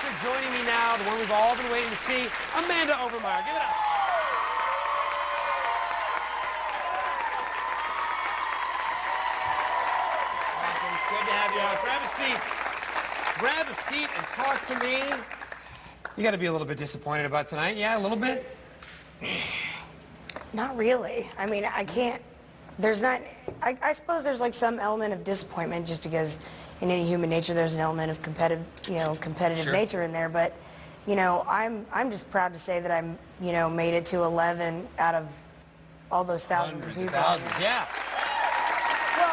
for joining me now, the one we've all been waiting to see, Amanda Overmyer. Give it up. Awesome. Good to have you out. Grab a seat. Grab a seat and talk to me. You got to be a little bit disappointed about tonight. Yeah, a little bit? Not really. I mean, I can't. There's not. I suppose there's like some element of disappointment just because in any human nature there's an element of competitive Sure. nature in there. But I'm just proud to say that I'm made it to 11 out of all those thousands of Hundreds people. of thousands, yeah.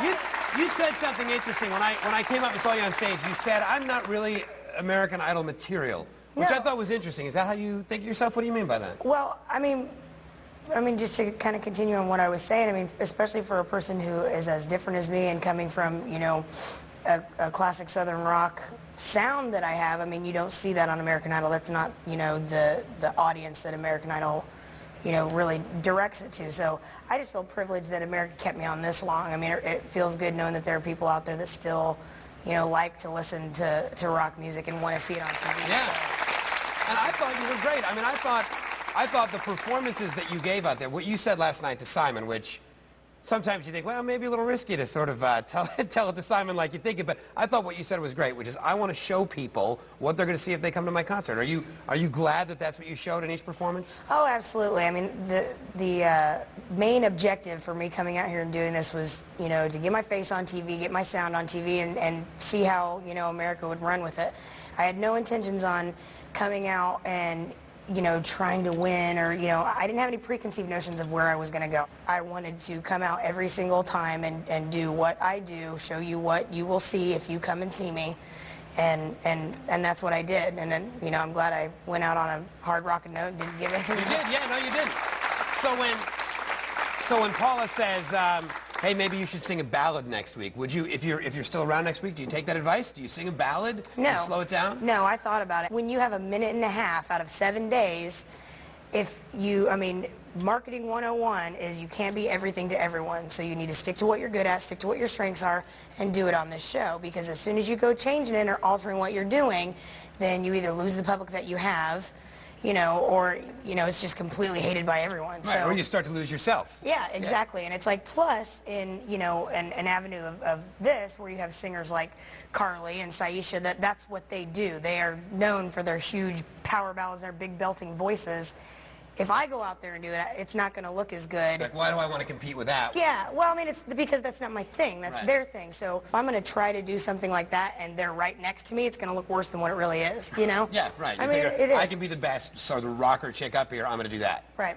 Well, You said something interesting when I came up and saw you on stage. You said, I'm not really American Idol material, which I thought was interesting. Is that how you think of yourself? What do you mean by that? Well, I mean, just to kind of continue on what I was saying, I mean, especially for a person who is as different as me and coming from, a classic Southern rock sound that I have, I mean, you don't see that on American Idol. That's not, the audience that American Idol, really directs it to. So I just feel privileged that America kept me on this long. I mean, it feels good knowing that there are people out there that still, like to listen to rock music and want to see it on TV. Yeah. And I thought you were great. I mean, I thought the performances that you gave out there, what you said last night to Simon, which sometimes you think, well, maybe a little risky to sort of tell it to Simon like you think it, but I thought what you said was great, which is I want to show people what they're going to see if they come to my concert. Are you glad that that's what you showed in each performance? Oh, absolutely. I mean, the main objective for me coming out here and doing this was, to get my face on TV, get my sound on TV, and see how, America would run with it. I had no intentions on coming out and trying to win, or, I didn't have any preconceived notions of where I was going to go. I wanted to come out every single time and do what I do, show you what you will see if you come and see me, and that's what I did. And then, I'm glad I went out on a hard rockin' note and didn't give it. You did, yeah, no, you didn't. So when Paula says, hey, maybe you should sing a ballad next week, would you, if you're still around next week, do you take that advice? Do you sing a ballad? No. And slow it down? No, I thought about it. When you have a minute and a half out of 7 days, marketing 101 is you can't be everything to everyone. So you need to stick to what you're good at, stick to what your strengths are, and do it on this show. Because as soon as you go changing it or altering what you're doing, then you either lose the public that you have, or, it's just completely hated by everyone. Right, so, or you start to lose yourself. Yeah, exactly. Yeah. And it's like, plus, in, an avenue of this, where you have singers like Carly and Saisha, that's what they do. They are known for their huge power ballads, their big belting voices. If I go out there and do it, it's not going to look as good. Like, why do I want to compete with that? Yeah, well, I mean, it's because that's not my thing. That's right. Their thing. So if I'm going to try to do something like that and they're right next to me, it's going to look worse than what it really is, Yeah, right. You figure, I can be the best, so the rocker chick up here, I'm going to do that. Right.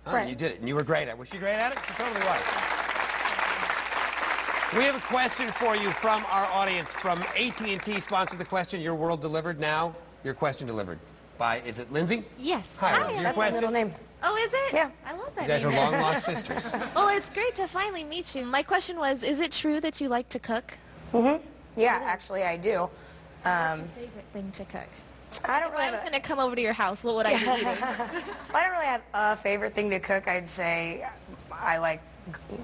Oh, right. You did it, and you were great at it. Was she great at it? She totally was. We have a question for you from our audience. From AT&T sponsored the question, Your World Delivered Now. Your question delivered by, is it Lindsay? Yes. Hi, your That's question? my middle name. Oh, is it? Yeah. I love that You guys name. are long-lost sisters. Well, it's great to finally meet you. My question was, is it true that you like to cook? Mm-hmm. Yeah, actually I do. What's your favorite thing to cook? I don't If really I was going to come over to your house, what would I be eating? I don't really have a favorite thing to cook. I'd say I like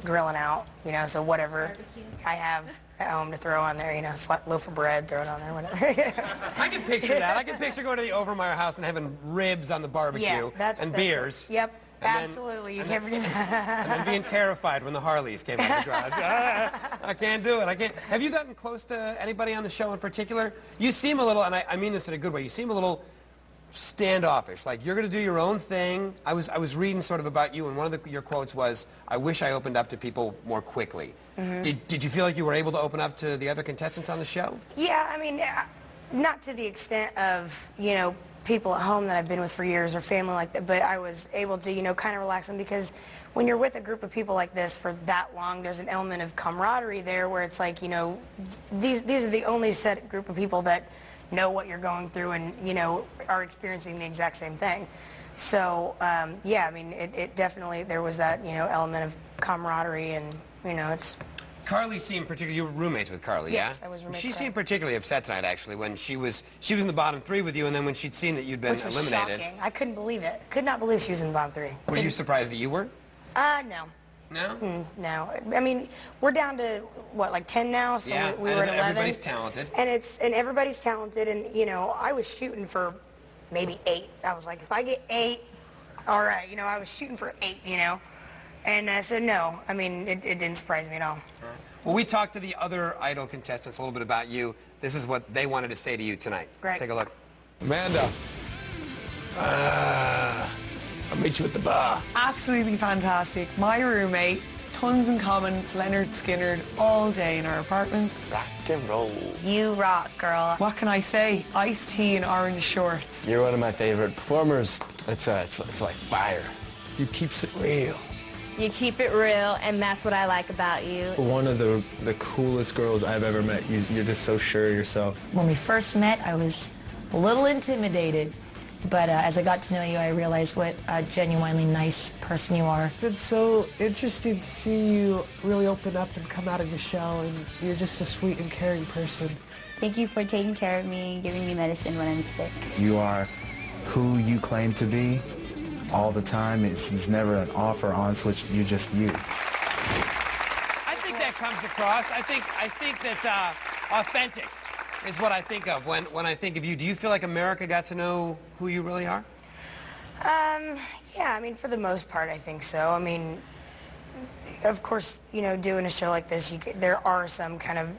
grilling out, so whatever Barbecue. I have at home to throw on there, loaf of bread, throw it on there, whatever. I can picture that. I can picture going to the Overmyer house and having ribs on the barbecue and beers. Yep, and absolutely. Then, you can't forget that. And then being terrified when the Harleys came out of the garage. I can't do it. I can't. Have you gotten close to anybody on the show in particular? You seem a little, and I mean this in a good way, you seem a little standoffish, like you're going to do your own thing. I was reading sort of about you, and one of your quotes was, I wish I opened up to people more quickly. Mm-hmm. Did you feel like you were able to open up to the other contestants on the show? Yeah, I mean, not to the extent of, people at home that I've been with for years or family like that, but I was able to, kind of relax them, because when you're with a group of people like this for that long, there's an element of camaraderie there where it's like, these are the only set group of people that know what you're going through and, are experiencing the exact same thing. So, yeah, I mean, it definitely, there was that, element of camaraderie, and, it's... Carly seemed particularly, you were roommates with Carly, yes, yeah? I was roommates She with seemed particularly upset tonight, actually, when she was in the bottom 3 with you, and then when she'd seen that you'd been eliminated. Shocking. I couldn't believe it. Could not believe she was in the bottom 3. Were you surprised that you were? No. No? No. I mean, we're down to, what, like 10 now? So Yeah, we were at 11. everybody's talented. And everybody's talented, and, you know, I was shooting for maybe 8. I was like, if I get 8, all right. You know, I was shooting for 8, you know. And so, no. I mean, it didn't surprise me at all. Well, we talked to the other Idol contestants a little bit about you. This is what they wanted to say to you tonight. Great. Take a look. Amanda, I'll meet you at the bar. Absolutely fantastic. My roommate, tons in common, Leonard Skinner, all day in our apartment. Rock and roll. You rock, girl. What can I say? Iced tea and orange shorts. You're one of my favorite performers. It's like fire. You keeps it real. You keep it real, and that's what I like about you. One of the coolest girls I've ever met. You're just so sure of yourself. When we first met, I was a little intimidated, but as I got to know you, I realized what a genuinely nice person you are. It's been so interesting to see you really open up and come out of your shell, and you're just a sweet and caring person. Thank you for taking care of me, giving me medicine when I'm sick. You are who you claim to be all the time. It's never an off or on switch. You're just you. I think that comes across. I think that authentic is what I think of when I think of you. Do you feel like America got to know who you really are? Yeah, I mean, for the most part, I think so. I mean, of course, you know, doing a show like this, there are some kind of,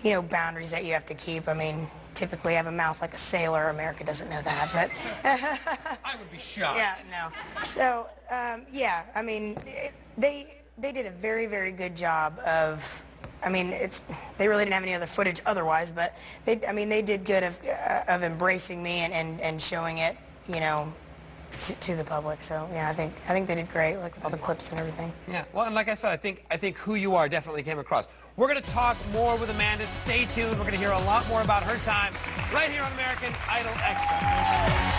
you know, boundaries that you have to keep. I mean, typically I have a mouth like a sailor. America doesn't know that, but... I would be shocked. Yeah, no. So, yeah, I mean, they did a very, very good job of... I mean, they really didn't have any other footage otherwise, but they did good of embracing me and showing it, you know, to the public. So yeah, I think they did great, like with all the clips and everything. Yeah. Well, and like I said, I think who you are definitely came across. We're going to talk more with Amanda. Stay tuned. We're going to hear a lot more about her time right here on American Idol Extra.